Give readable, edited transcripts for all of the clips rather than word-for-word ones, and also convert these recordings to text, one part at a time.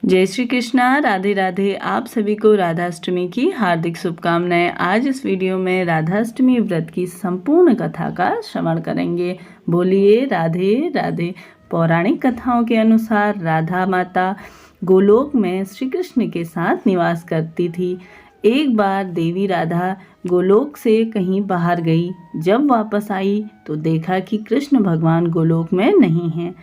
जय श्री कृष्णा, राधे राधे। आप सभी को राधाष्टमी की हार्दिक शुभकामनाएं। आज इस वीडियो में राधाष्टमी व्रत की संपूर्ण कथा का श्रवण करेंगे। बोलिए राधे राधे। पौराणिक कथाओं के अनुसार राधा माता गोलोक में श्री कृष्ण के साथ निवास करती थी। एक बार देवी राधा गोलोक से कहीं बाहर गई। जब वापस आई तो देखा कि कृष्ण भगवान गोलोक में नहीं हैं।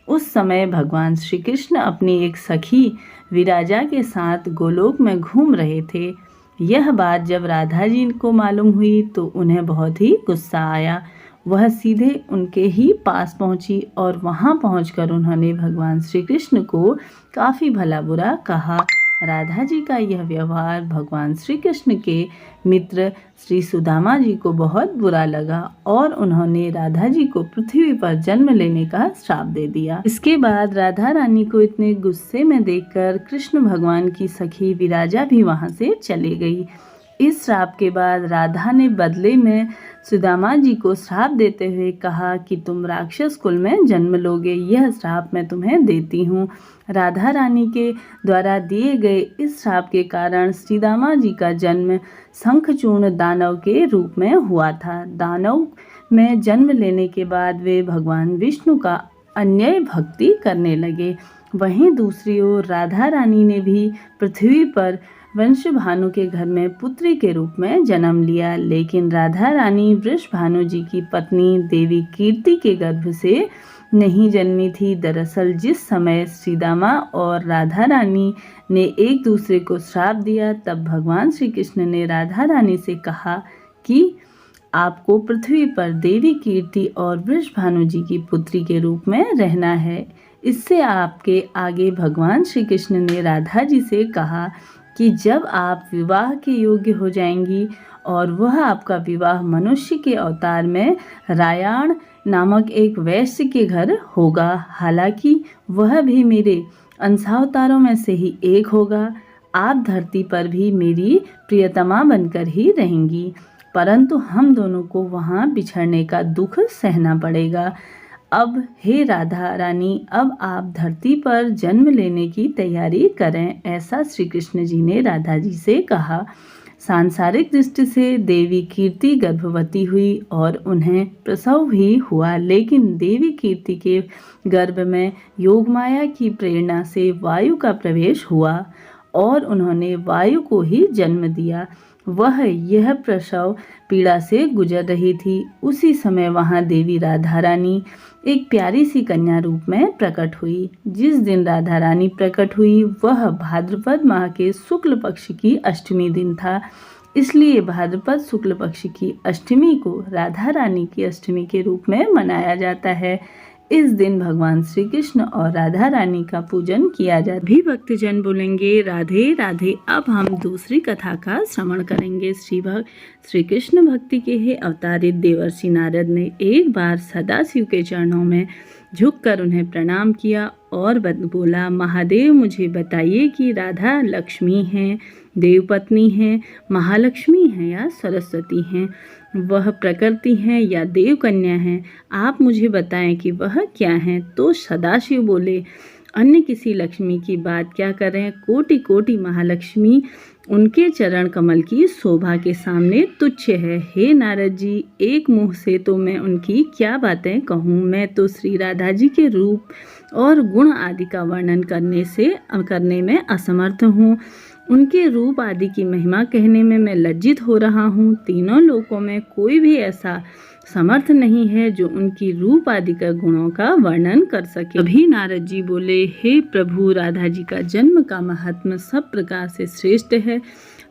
उस समय भगवान श्री कृष्ण अपनी एक सखी विराजा के साथ गोलोक में घूम रहे थे। यह बात जब राधा जी को मालूम हुई तो उन्हें बहुत ही गुस्सा आया। वह सीधे उनके ही पास पहुंची और वहां पहुंचकर उन्होंने भगवान श्री कृष्ण को काफ़ी भला बुरा कहा। राधा जी का यह व्यवहार भगवान श्री कृष्ण के मित्र श्री सुदामा जी को बहुत बुरा लगा और उन्होंने राधा जी को पृथ्वी पर जन्म लेने का श्राप दे दिया। इसके बाद राधा रानी को इतने गुस्से में देखकर कृष्ण भगवान की सखी विराजा भी वहां से चली गई। इस श्राप के बाद राधा ने बदले में सुदामा जी को श्राप देते हुए कहा कि तुम राक्षस कुल में जन्म लोगे, यह श्राप मैं तुम्हें देती हूँ। राधा रानी के द्वारा दिए गए इस श्राप के कारण सुदामा जी का जन्म शंखचूर्ण दानव के रूप में हुआ था। दानव में जन्म लेने के बाद वे भगवान विष्णु का अन्याय भक्ति करने लगे। वहीं दूसरी ओर राधा रानी ने भी पृथ्वी पर वृषभानु के घर में पुत्री के रूप में जन्म लिया, लेकिन राधा रानी वृषभानु जी की पत्नी देवी कीर्ति के गर्भ से नहीं जन्मी थी। दरअसल जिस समय सुदामा और राधा रानी ने एक दूसरे को श्राप दिया तब भगवान श्री कृष्ण ने राधा रानी से कहा कि आपको पृथ्वी पर देवी कीर्ति और वृषभानु जी की पुत्री के रूप में रहना है। इससे आपके आगे भगवान श्री कृष्ण ने राधा जी से कहा कि जब आप विवाह के योग्य हो जाएंगी और वह आपका विवाह मनुष्य के अवतार में रायाण नामक एक वैश्य के घर होगा। हालांकि वह भी मेरे अंशावतारों में से ही एक होगा। आप धरती पर भी मेरी प्रियतमा बनकर ही रहेंगी, परंतु हम दोनों को वहाँ बिछड़ने का दुख सहना पड़ेगा। अब हे राधा रानी, अब आप धरती पर जन्म लेने की तैयारी करें, ऐसा श्री कृष्ण जी ने राधा जी से कहा। सांसारिक दृष्टि से देवी कीर्ति गर्भवती हुई और उन्हें प्रसव भी हुआ, लेकिन देवी कीर्ति के गर्भ में योगमाया की प्रेरणा से वायु का प्रवेश हुआ और उन्होंने वायु को ही जन्म दिया। वह यह प्रसव पीड़ा से गुजर रही थी। उसी समय वहां देवी राधा रानी एक प्यारी सी कन्या रूप में प्रकट हुई। जिस दिन राधा रानी प्रकट हुई वह भाद्रपद माह के शुक्ल पक्ष की अष्टमी दिन था, इसलिए भाद्रपद शुक्ल पक्ष की अष्टमी को राधा रानी की अष्टमी के रूप में मनाया जाता है। इस दिन भगवान श्री कृष्ण और राधा रानी का पूजन किया जाता है। भी भक्तजन बोलेंगे राधे राधे। अब हम दूसरी कथा का श्रवण करेंगे। श्री कृष्ण भक्ति के ही अवतारित देवर्षि नारद ने एक बार सदाशिव के चरणों में झुककर उन्हें प्रणाम किया और बोला, महादेव मुझे बताइए कि राधा लक्ष्मी हैं, देवपत्नी हैं, महालक्ष्मी हैं या सरस्वती हैं, वह प्रकृति हैं या देव कन्या हैं, आप मुझे बताएं कि वह क्या हैं। तो सदाशिव बोले, अन्य किसी लक्ष्मी की बात क्या करें, कोटि कोटि महालक्ष्मी उनके चरण कमल की शोभा के सामने तुच्छ है। हे नारद जी, एक मुंह से तो मैं उनकी क्या बातें कहूँ, मैं तो श्री राधा जी के रूप और गुण आदि का वर्णन करने में असमर्थ हूँ। उनके रूप आदि की महिमा कहने में मैं लज्जित हो रहा हूँ। तीनों लोकों में कोई भी ऐसा समर्थ नहीं है जो उनकी रूप आदि का गुणों का वर्णन कर सके। अभी नारद जी बोले, हे प्रभु, राधा जी का जन्म का महात्म्य सब प्रकार से श्रेष्ठ है।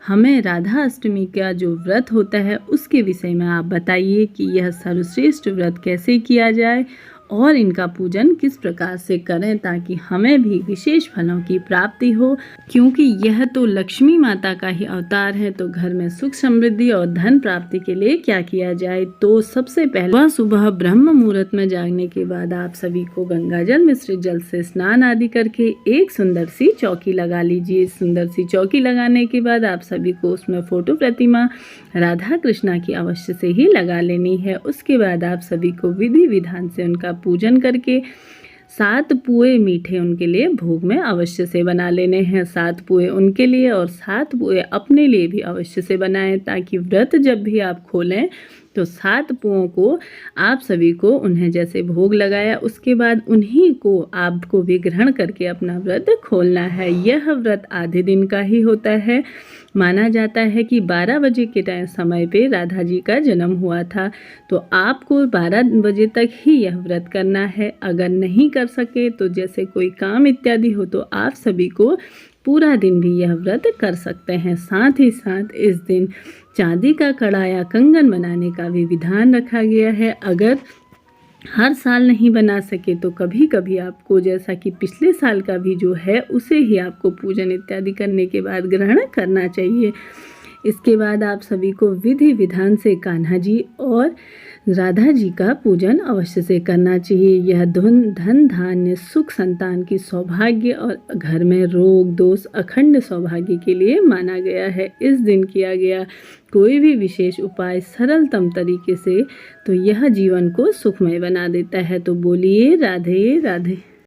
हमें राधा अष्टमी का जो व्रत होता है उसके विषय में आप बताइए कि यह सर्वश्रेष्ठ व्रत कैसे किया जाए और इनका पूजन किस प्रकार से करें ताकि हमें भी विशेष फलों की प्राप्ति हो, क्योंकि यह तो लक्ष्मी माता का ही अवतार है। तो घर में सुख समृद्धि और धन प्राप्ति के लिए क्या किया जाए। तो सबसे पहले सुबह ब्रह्म मुहूर्त में जागने के बाद आप सभी को गंगा जल मिश्रित जल से स्नान आदि करके एक सुंदर सी चौकी लगा लीजिए। सुंदर सी चौकी लगाने के बाद आप सभी को उसमें फोटो प्रतिमा राधा कृष्णा की अवश्य से ही लगा लेनी है। उसके बाद आप सभी को विधि विधान से उनका पूजन करके 7 पुए मीठे उनके लिए भोग में अवश्य से बना लेने हैं। 7 पुए उनके लिए और 7 पुए अपने लिए भी अवश्य से बनाएं, ताकि व्रत जब भी आप खोलें तो 7 पुओं को आप सभी को उन्हें जैसे भोग लगाया उसके बाद उन्हीं को आपको भी ग्रहण करके अपना व्रत खोलना है। यह व्रत आधे दिन का ही होता है। माना जाता है कि 12 बजे के समय पे राधा जी का जन्म हुआ था, तो आपको 12 बजे तक ही यह व्रत करना है। अगर नहीं कर सके तो जैसे कोई काम इत्यादि हो तो आप सभी को पूरा दिन भी यह व्रत कर सकते हैं। साथ ही साथ इस दिन चांदी का कड़ा या कंगन बनाने का भी विधान रखा गया है। अगर हर साल नहीं बना सके तो कभी कभी आपको, जैसा कि पिछले साल का भी जो है, उसे ही आपको पूजन इत्यादि करने के बाद ग्रहण करना चाहिए। इसके बाद आप सभी को विधि विधान से कान्हा जी और राधा जी का पूजन अवश्य से करना चाहिए। यह धन धान्य सुख संतान की सौभाग्य और घर में रोग दोष अखंड सौभाग्य के लिए माना गया है। इस दिन किया गया कोई भी विशेष उपाय सरलतम तरीके से तो यह जीवन को सुखमय बना देता है। तो बोलिए राधे राधे।